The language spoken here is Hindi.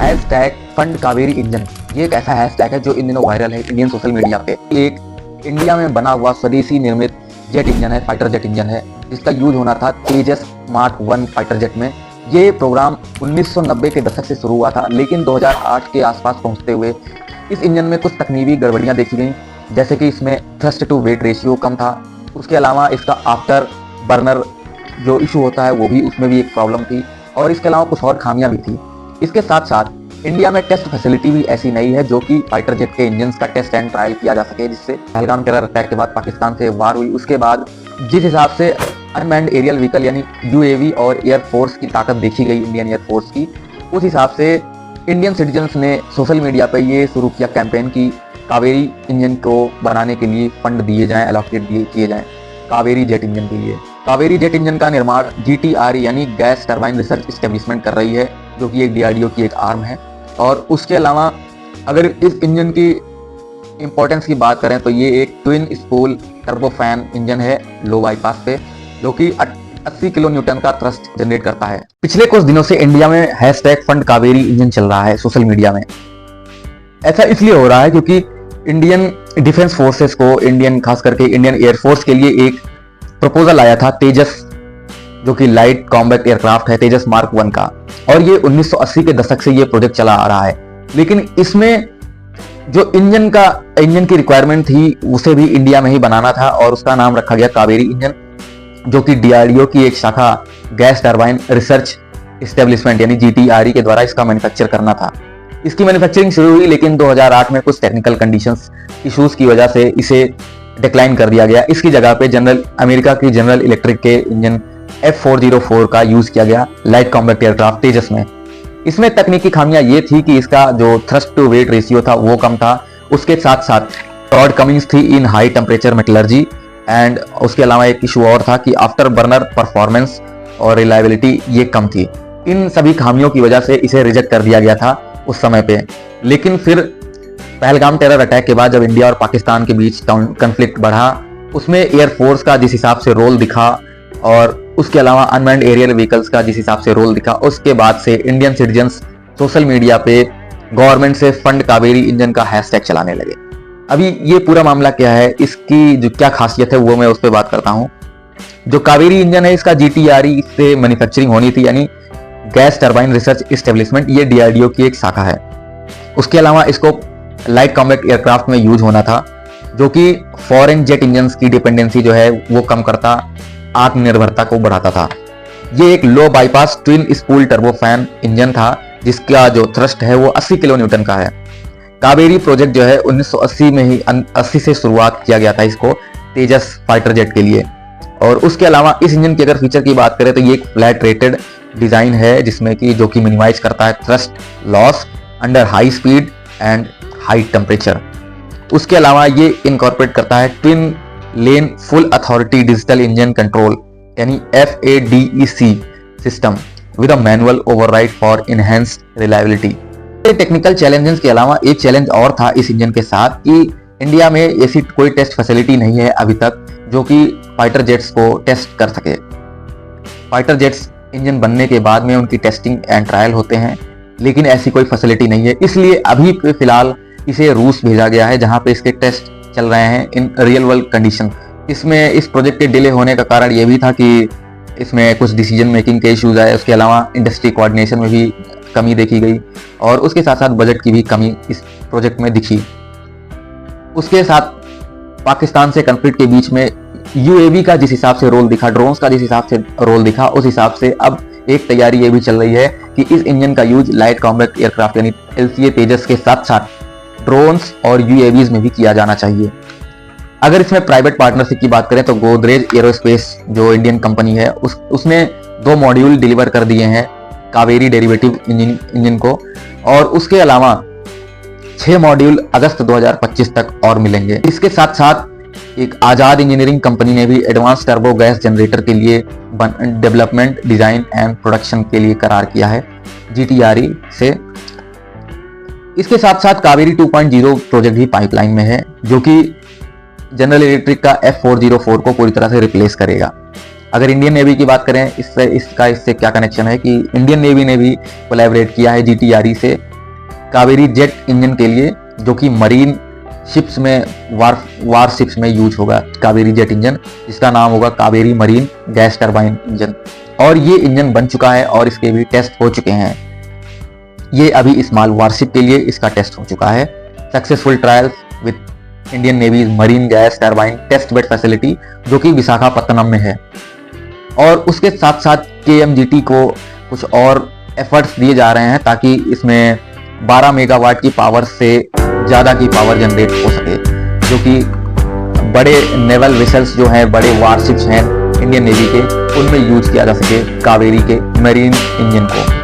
हैशटैग फंड कावेरी इंजन, ये एक ऐसा हैशटैग है जो इन दिनों वायरल है इंडियन सोशल मीडिया पे। एक इंडिया में बना हुआ स्वदेशी निर्मित जेट इंजन है, फाइटर जेट इंजन है, जिसका यूज होना था तेजस मार्क 1 फाइटर जेट में। ये प्रोग्राम 1990 के दशक से शुरू हुआ था, लेकिन 2008 के आसपास पहुंचते हुए इस इंजन में कुछ तकनीकी गड़बड़ियां देखी गई, जैसे कि इसमें थ्रस्ट टू वेट रेशियो कम था। उसके अलावा इसका आफ्टर बर्नर जो इशू होता है वो भी, उसमें भी एक प्रॉब्लम थी, और इसके अलावा कुछ और खामियां भी थी। इसके साथ साथ इंडिया में टेस्ट फैसिलिटी भी ऐसी नहीं है जो कि फाइटर जेट के इंजन का टेस्ट एंड ट्रायल किया जा सके, जिससे पहलगाम टेरर अटैक के बाद पाकिस्तान से वार हुई, उसके बाद जिस हिसाब से अनमैन्ड एरियल व्हीकल यानी यूएवी और एयरफोर्स की ताकत देखी गई इंडियन एयरफोर्स की, उस हिसाब से इंडियन सिटीजन्स ने सोशल मीडिया पर ये शुरू किया कैंपेन की कावेरी इंजन को बनाने के लिए फंड दिए जाएं, एलोकेट किए जाएं कावेरी जेट इंजन के लिए। कावेरी जेट इंजन का निर्माण GTR यानी गैस टरबाइन रिसर्च एस्टेब्लिशमेंट कर रही है, जो कि एक DRDO की एक आर्म है। और उसके अलावा अगर इस इंजन की इंपॉर्टेंस की बात करें तो ये एक ट्विन स्पूल टर्बोफैन इंजन है लो बाईपास पे, जो कि 80 किलो न्यूटन का थ्रस्ट जनरेट करता है। पिछले कुछ दिनों से इंडिया में हैशटैग फंड कावेरी इंजन चल रहा है सोशल मीडिया में। ऐसा इसलिए हो रहा है क्योंकि इंडियन डिफेंस फोर्सेस को, इंडियन खास करके इंडियन एयरफोर्स के लिए एक प्रपोजल आया था तेजस, जो कि लाइट कॉम्बैट एयरक्राफ्ट है, तेजस मार्क 1 का, और ये 1980 के दशक से ये प्रोजेक्ट चला आ रहा है। लेकिन इसमें जो इंजन की रिक्वायरमेंट थी उसे भी इंडिया में ही बनाना था, और उसका नाम रखा गया कावेरी इंजन, जो कि DRDO की एक शाखा गैस टरबाइन रिसर्च एस्टेब्लिशमेंट यानी GTRE के द्वारा इसका मैन्युफैक्चर करना था। इसकी मैन्युफैक्चरिंग शुरू हुई, लेकिन 2008 में कुछ टेक्निकल कंडीशंस इश्यूज की वजह से इसे डिक्लाइन कर दिया गया। इसकी जगह पे अमेरिका की जनरल इलेक्ट्रिक के इंजन F404 का यूज किया गया लाइट कॉम्बैट एयरक्राफ्ट तेजस में। इसमें तकनीकी खामियां ये थी कि इसका जो थ्रस्ट टू वेट रेशियो था वो कम था, उसके साथ साथ शॉर्ट कमिंग्स थी इन हाई टेम्परेचर मेटलर्जी, एंड उसके अलावा एक इशू और था कि आफ्टर बर्नर परफॉर्मेंस और रिलायबिलिटी ये कम थी। इन सभी खामियों की वजह से इसे रिजेक्ट कर दिया गया था उस समय पे। लेकिन फिर पहलगाम टेरर अटैक के बाद जब इंडिया और पाकिस्तान के बीच कॉन्फ्लिक्ट बढ़ा, उसमें एयरफोर्स का जिस हिसाब से रोल दिखा और उसके अलावा अनमैन्ड एरियल व्हीकल्स का जिस हिसाब से रोल दिखा, उसके बाद से इंडियन सिटीजन्स सोशल मीडिया पे गवर्नमेंट से फंड कावेरी इंजन का हैशटैग चलाने लगे। अभी ये पूरा मामला क्या है, इसकी जो क्या खासियत है वो मैं उस पर बात करता हूँ। जो कावेरी इंजन है इसका GTRE से मैन्युफैक्चरिंग होनी थी, यानी गैस टरबाइन रिसर्च एस्टेब्लिशमेंट, ये DRDO की एक शाखा है। उसके अलावा इसको लाइट कॉम्बैट एयरक्राफ्ट में यूज होना था, जो कि फॉरेन जेट इंजन की डिपेंडेंसी जो है वो कम करता, आत्मनिर्भरता को बढ़ाता था। ये एक low bypass twin spool turbofan engine था, जिसका जो थ्रस्ट है वो 80 किलो न्यूटन का है। कावेरी प्रोजेक्ट जो है 1980 में ही 80 से शुरुआत किया गया था इसको तेजस फाइटर जेट के लिए। और उसके अलावा इस इंजन की अगर फीचर की बात करें तो ये एक फ्लैट रेटेड डिजाइन है, जिसमें कि जो कि मिनिमाइज करता है thrust loss under high speed and high temperature. उसके अलावा ये इनकॉर्पोरेट करता है twin lane full authority digital engine control यानी FADEC system with a manual override for enhanced reliability. Technical challenges के अलावा एक चैलेंज और था इस इंजन के साथ कि इंडिया में ऐसी कोई टेस्ट फैसिलिटी नहीं है अभी तक जो कि फाइटर जेट्स को टेस्ट कर सके। फाइटर जेट्स इंजन बनने के बाद में उनकी टेस्टिंग एंड ट्रायल होते हैं, लेकिन ऐसी कोई फैसिलिटी नहीं है। इसलिए अभी फिलहाल इसे रूस भेजा गया है, जहां पे इसके टेस्ट चल रहे हैं इन रियल वर्ल्ड कंडीशन। इसमें इस प्रोजेक्ट के डिले होने का कारण ये भी था कि इसमें कुछ डिसीजन मेकिंग के इश्यूज आए, उसके अलावा इंडस्ट्री कोऑर्डिनेशन में भी कमी देखी गई, और उसके साथ साथ बजट की भी कमी इस प्रोजेक्ट में दिखी। उसके साथ पाकिस्तान से कॉन्फ्लिक्ट के बीच में UAV का जिस हिसाब से रोल दिखा, ड्रोन्स का जिस हिसाब से रोल दिखा, उस हिसाब से अब एक तैयारी ये भी चल रही है कि इस इंजन का यूज लाइट कॉम्बैट एयरक्राफ्ट यानी LCA तेजस के साथ साथ ड्रोन्स और UAVs में भी किया जाना चाहिए। अगर इसमें प्राइवेट पार्टनरशिप की बात करें तो गोदरेज एरोस्पेस जो इंडियन कंपनी है उसने 2 मॉड्यूल डिलीवर कर दिए हैं कावेरी डेरिवेटिव इंजन को, और उसके अलावा 6 मॉड्यूल अगस्त 2025 तक और मिलेंगे। इसके साथ साथ एक आजाद इंजीनियरिंग कंपनी ने भी एडवांस टर्बो गैस जनरेटर के लिए डेवलपमेंट, डिजाइन एंड प्रोडक्शन के लिए करार किया है GTRE से। इसके साथ साथ कावेरी 2.0 प्रोजेक्ट भी पाइपलाइन में है, जो कि जनरल इलेक्ट्रिक का F404 को पूरी तरह से रिप्लेस करेगा। अगर इंडियन नेवी की बात करें इससे क्या कनेक्शन है कि इंडियन नेवी ने भी कोलैबोरेट किया है GTRE से कावेरी जेट इंजन के लिए, जो कि मरीन शिप्स में वार शिप्स में यूज होगा कावेरी जेट इंजन, जिसका नाम होगा Kaveri marine gas turbine engine. और ये इंजन बन चुका है और इसके भी टेस्ट हो चुके हैं। ये अभी स्मॉल वारशिप के लिए इसका टेस्ट हो चुका है। Successful trials with Indian Navy marine gas turbine test bed facility, जो कि विशाखापत्तनम में है। और उसके साथ साथ KMGT को कुछ और एफर्ट्स दिए जा रहे हैं ताकि इसमें 12 मेगावाट की पावर से ज़्यादा की पावर जनरेट हो सके, जो कि बड़े नेवल वेसल्स जो हैं, बड़े वारशिप्स हैं इंडियन नेवी के, उनमें यूज किया जा सके कावेरी के मरीन इंजन को।